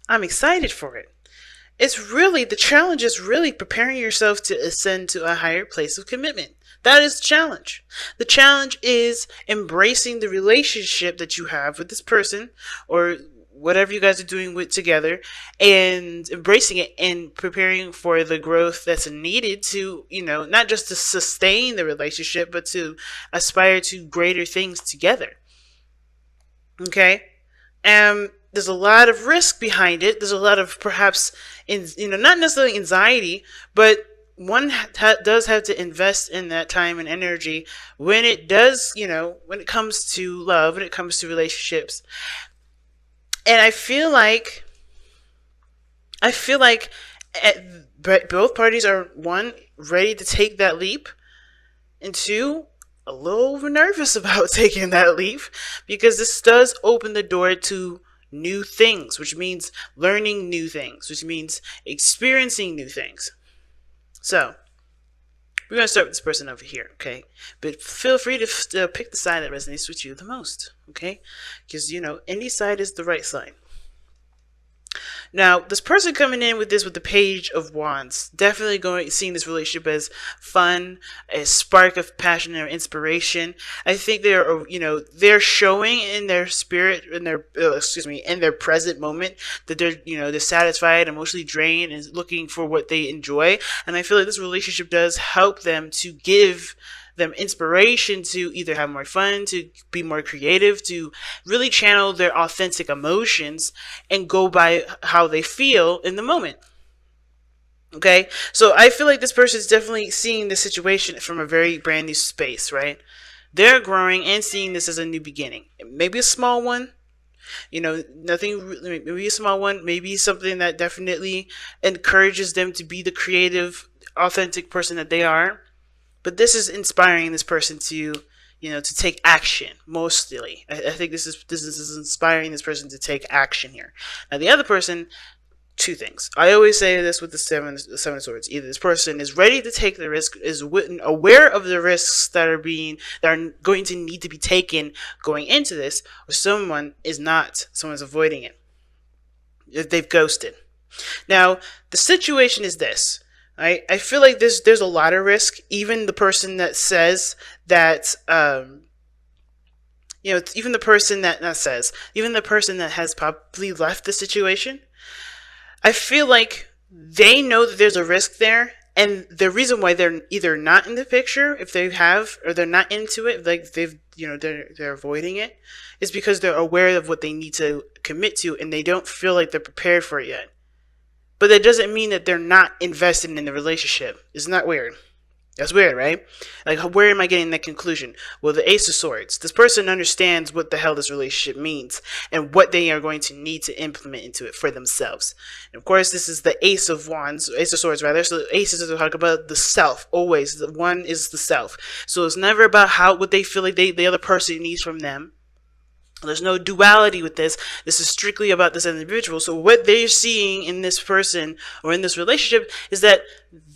I'm excited for it. It's really, the challenge is really preparing yourself to ascend to a higher place of commitment. That is the challenge. The challenge is embracing the relationship that you have with this person or whatever you guys are doing with together, and embracing it and preparing for the growth that's needed to, not just to sustain the relationship, but to aspire to greater things together. Okay? There's a lot of risk behind it. There's a lot of perhaps, not necessarily anxiety, but one does have to invest in that time and energy when it does, when it comes to love, when it comes to relationships. And I feel like both parties are, one, ready to take that leap, and two, a little nervous about taking that leap, because this does open the door to new things, which means learning new things, which means experiencing new things. So, we're going to start with this person over here, okay? But feel free to pick the side that resonates with you the most, okay? Because, any side is the right side. Now, this person coming in with the Page of Wands, definitely seeing this relationship as fun, a spark of passion or inspiration. I think they're showing in their spirit, in their present moment, that they're satisfied, emotionally drained, and looking for what they enjoy. And I feel like this relationship does help them to give them inspiration to either have more fun, to be more creative, to really channel their authentic emotions and go by how they feel in the moment. Okay? So I feel like this person is definitely seeing the situation from a very brand new space, right? They're growing and seeing this as a new beginning. Maybe a small one, nothing, maybe a small one, maybe something that definitely encourages them to be the creative, authentic person that they are. But this is inspiring this person to take action. Mostly, I think this is inspiring this person to take action here. Now, the other person, two things. I always say this with the seven of swords. Either this person is ready to take the risk, is aware of the risks that are going to need to be taken going into this, or someone is not. Someone's avoiding it. They've ghosted. Now, the situation is this. I feel like there's a lot of risk. Even the person that says that, even the person even the person that has probably left the situation, I feel like they know that there's a risk there, and the reason why they're either not in the picture, if they have, or they're not into it, like they're avoiding it, is because they're aware of what they need to commit to, and they don't feel like they're prepared for it yet. But that doesn't mean that they're not invested in the relationship. Isn't that weird? That's weird, right? Like, where am I getting that conclusion? Well, the Ace of Swords. This person understands what the hell this relationship means and what they are going to need to implement into it for themselves. And of course, this is the Ace of Wands, Ace of Swords, rather. So the aces are talking about the self. Always, the one is the self. So it's never about what they feel like the other person needs from them. There's no duality with this. This is strictly about this individual. So what they're seeing in this person or in this relationship is that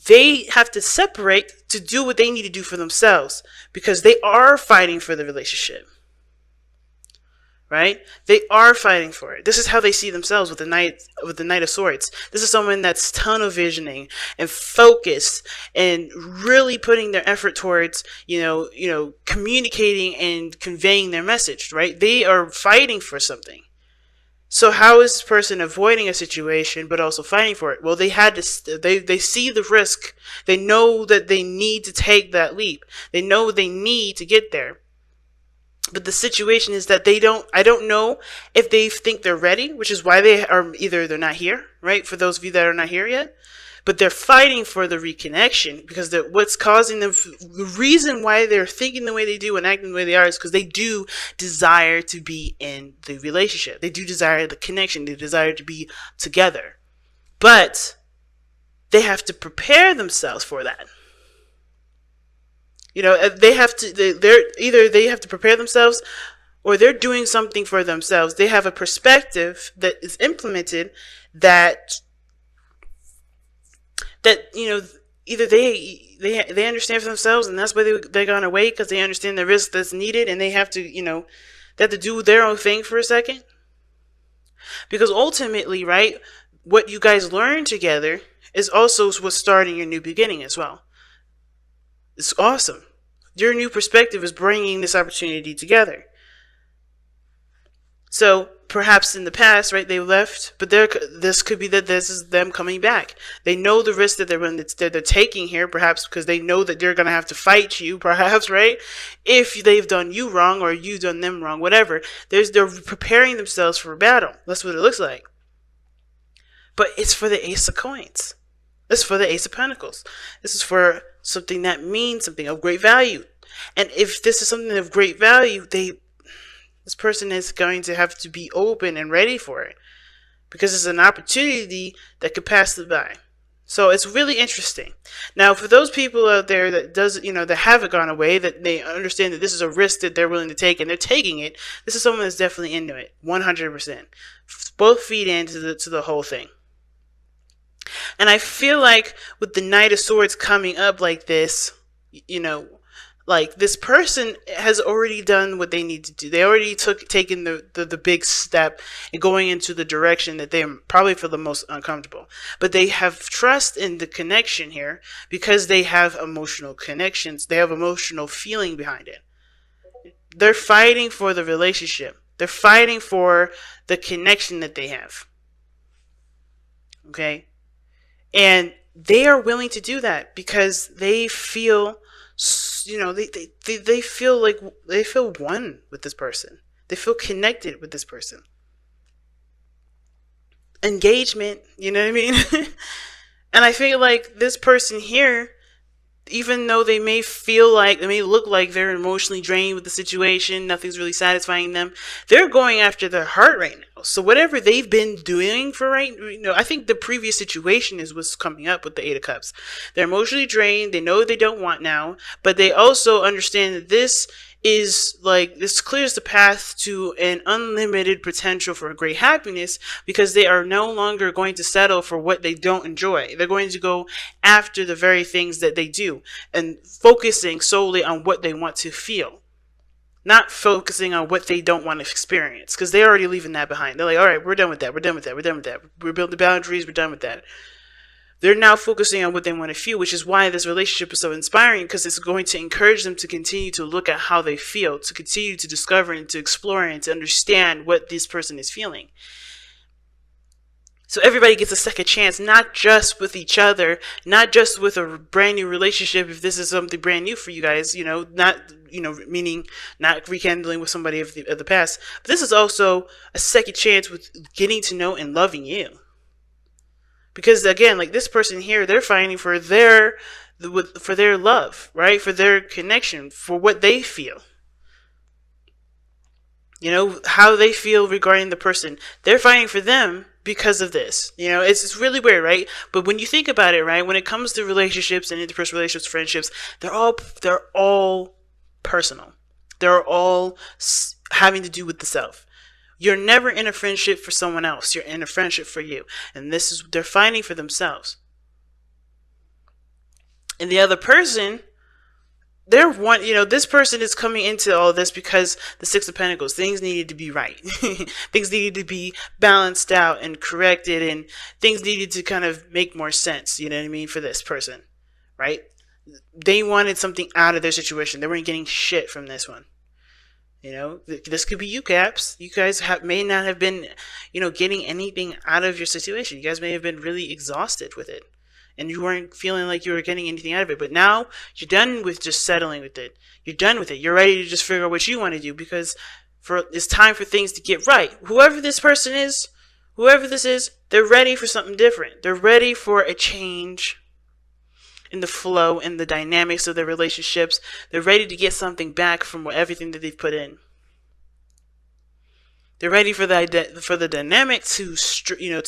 they have to separate to do what they need to do for themselves, because they are fighting for the relationship. Right? They are fighting for it. This is how they see themselves with the Knight of Swords. This is someone that's tunnel visioning and focused and really putting their effort towards, communicating and conveying their message, right? They are fighting for something. So how is this person avoiding a situation but also fighting for it? Well, they see the risk. They know that they need to take that leap. They know they need to get there. But the situation is that I don't know if they think they're ready, which is why they're not here, right? For those of you that are not here yet. But they're fighting for the reconnection, because what's causing them, the reason why they're thinking the way they do and acting the way they are, is because they do desire to be in the relationship. They do desire the connection. They desire to be together. But they have to prepare themselves for that. They have to. They have to prepare themselves, or they're doing something for themselves. They have a perspective that is implemented that either they understand for themselves, and that's why they're gonna wait, because they understand the risk that's needed, and they have to they have to do their own thing for a second. Because ultimately, right, what you guys learn together is also what's starting your new beginning as well. It's awesome. Your new perspective is bringing this opportunity together. So perhaps in the past, right, they left, but this could be that this is them coming back. They know the risk that they're taking here, perhaps because they know that they're going to have to fight you, perhaps, right? If they've done you wrong or you've done them wrong, whatever. They're preparing themselves for a battle. That's what it looks like. But it's for the Ace of Coins. It's for the Ace of Pentacles. This is for something that means something of great value. And if this is something of great value, this person is going to have to be open and ready for it, because it's an opportunity that could pass them by. So it's really interesting. Now, for those people out there that haven't gone away, that they understand that this is a risk that they're willing to take and they're taking it, this is someone that's definitely into it, 100%. Both feed into the whole thing. And I feel like with the Knight of Swords coming up like this, like this person has already done what they need to do. They already taken the big step and going into the direction that they probably feel the most uncomfortable. But they have trust in the connection here because they have emotional connections. They have emotional feeling behind it. They're fighting for the relationship. They're fighting for the connection that they have. Okay? And they are willing to do that because they feel, they feel like they feel one with this person. They feel connected with this person. Engagement, you know what I mean? And I feel like this person here, even though they may look like they're emotionally drained with the situation, nothing's really satisfying them, they're going after their heart right now. So whatever they've been doing I think the previous situation is what's coming up with the Eight of Cups. They're emotionally drained. They know what they don't want now, but they also understand that this clears the path to an unlimited potential for a great happiness, because they are no longer going to settle for what they don't enjoy. They're going to go after the very things that they do and focusing solely on what they want to feel, not focusing on what they don't want to experience, because they're already leaving that behind. They're like, all right, we're done with that. We're done with that. We're done with that. We're building boundaries. We're done with that. They're now focusing on what they want to feel, which is why this relationship is so inspiring, because it's going to encourage them to continue to look at how they feel, to continue to discover and to explore and to understand what this person is feeling. So everybody gets a second chance, not just with each other, not just with a brand new relationship. If this is something brand new for you guys, meaning not rekindling with somebody of the past, but this is also a second chance with getting to know and loving you. Because again, like this person here, they're fighting for their love, right? For their connection, for what they feel. How they feel regarding the person. They're fighting for them because of this. It's really weird, right? But when you think about it, right, when it comes to relationships and interpersonal relationships, friendships, they're all personal. They're all having to do with the self. You're never in a friendship for someone else. You're in a friendship for you. And they're fighting for themselves. And the other person, this person is coming into all this because the Six of Pentacles, things needed to be right. Things needed to be balanced out and corrected, and things needed to kind of make more sense, you know what I mean, for this person, right? They wanted something out of their situation. They weren't getting shit from this one. This could be you, Caps. You guys may not have been, getting anything out of your situation. You guys may have been really exhausted with it, and you weren't feeling like you were getting anything out of it. But now you're done with just settling with it. You're done with it. You're ready to just figure out what you want to do, because it's time for things to get right. Whoever this is, they're ready for something different. They're ready for a change in the flow and the dynamics of their relationships. They're ready to get something back from everything that they've put in. They're ready for the dynamic to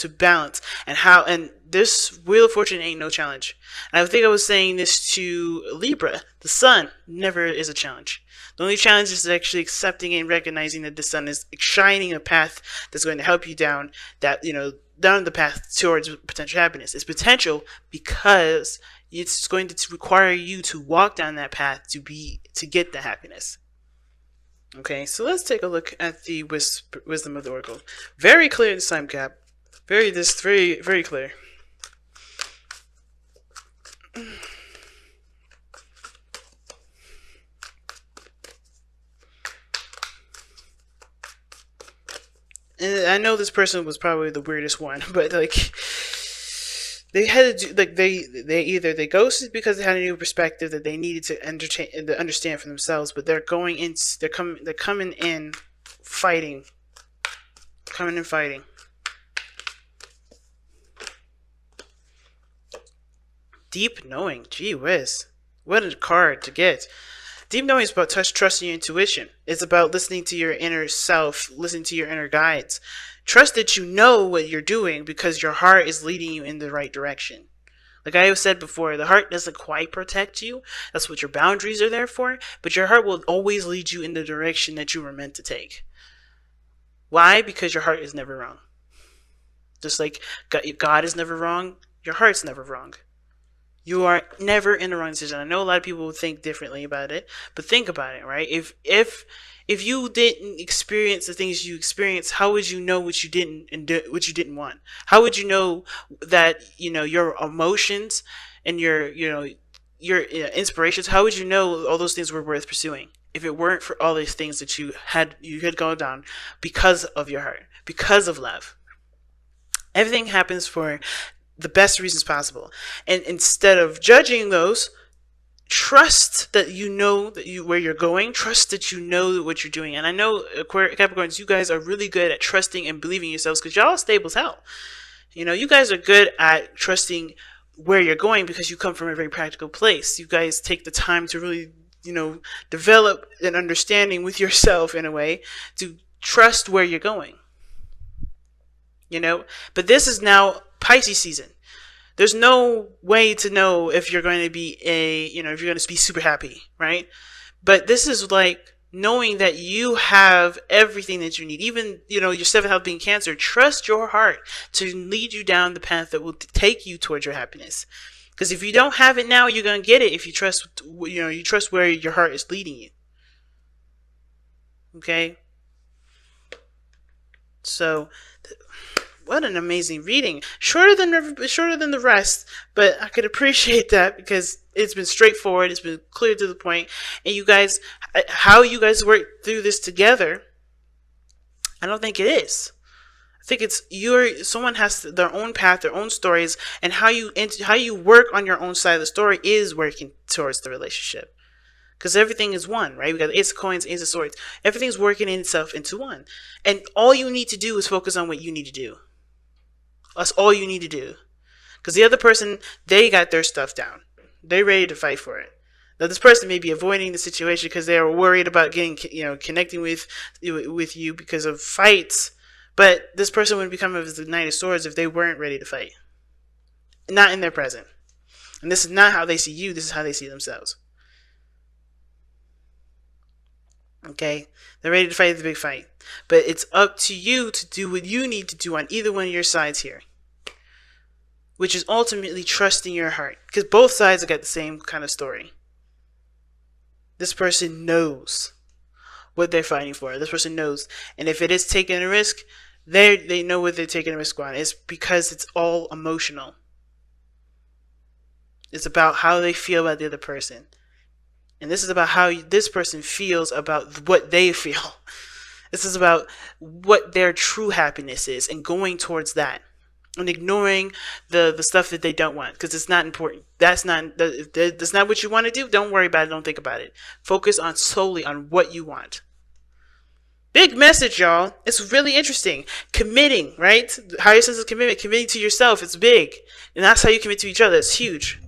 balance, and this Wheel of Fortune ain't no challenge. And I think I was saying this to Libra. The sun never is a challenge. The only challenge is actually accepting and recognizing that the sun is shining a path that's going to help you down the path towards potential happiness. It's potential because it's going to require you to walk down that path to get the happiness. Okay, so let's take a look at the wisdom of the oracle. Very clear this time, Cap. Very clear. And I know this person was probably the weirdest one, but like they had to do like they either they ghosted because they had a new perspective that they needed to entertain to understand for themselves, but they're coming in fighting, coming in fighting. Deep knowing, gee whiz, what a card to get. Deep knowing is about trusting your intuition. It's about listening to your inner self, listening to your inner guides. Trust that you know what you're doing because your heart is leading you in the right direction. Like I have said before, the heart doesn't quite protect you. That's what your boundaries are there for. But your heart will always lead you in the direction that you were meant to take. Why? Because your heart is never wrong. Just like God is never wrong, your heart's never wrong. You are never in the wrong decision. I know a lot of people think differently about it, but think about it, right? If you didn't experience the things you experienced, how would you know what you didn't and what you didn't want? How would you know that your emotions and your inspirations? How would you know all those things were worth pursuing if it weren't for all these things that you had gone down because of your heart, because of love? Everything happens for the best reasons possible. And instead of judging those, trust that you know where you're going. Trust that you know what you're doing. And I know Capricorns, you guys are really good at trusting and believing yourselves because y'all stable as hell. You guys are good at trusting where you're going because you come from a very practical place. You guys take the time to really, develop an understanding with yourself in a way to trust where you're going. But this is now Pisces season. There's no way to know if you're going to be if you're going to be super happy, right? But this is like knowing that you have everything that you need. Even, your seventh house being Cancer, trust your heart to lead you down the path that will take you towards your happiness. Because if you don't have it now, you're going to get it if you trust, you trust where your heart is leading you. Okay? So, what an amazing reading. Shorter than the rest, but I could appreciate that because it's been straightforward, it's been clear to the point, and you guys, how you guys work through this together, I don't think it is. I think it's someone has their own path, their own stories, and how you work on your own side of the story is working towards the relationship. Because everything is one, right? We got the Ace of Coins, Ace of Swords. Everything's working in itself into one. And all you need to do is focus on what you need to do. That's all you need to do. Because the other person, they got their stuff down. They're ready to fight for it. Now, this person may be avoiding the situation because they are worried about connecting with you because of fights. But this person would become the Knight of Swords if they weren't ready to fight. Not in their present. And this is not how they see you. This is how they see themselves. Okay? They're ready to fight the big fight. But it's up to you to do what you need to do on either one of your sides here. Which is ultimately trusting your heart. Because both sides have got the same kind of story. This person knows what they're fighting for. This person knows. And if it is taking a risk, they know what they're taking a risk on. It's because it's all emotional. It's about how they feel about the other person. And this is about how this person feels about what they feel. This is about what their true happiness is and going towards that. And ignoring the stuff that they don't want because it's not important. That's not what you want to do. Don't worry about it. Don't think about it. Focus solely on what you want. Big message, y'all. It's really interesting. Committing, right? Higher sense of commitment. Committing to yourself. It's big. And that's how you commit to each other. It's huge.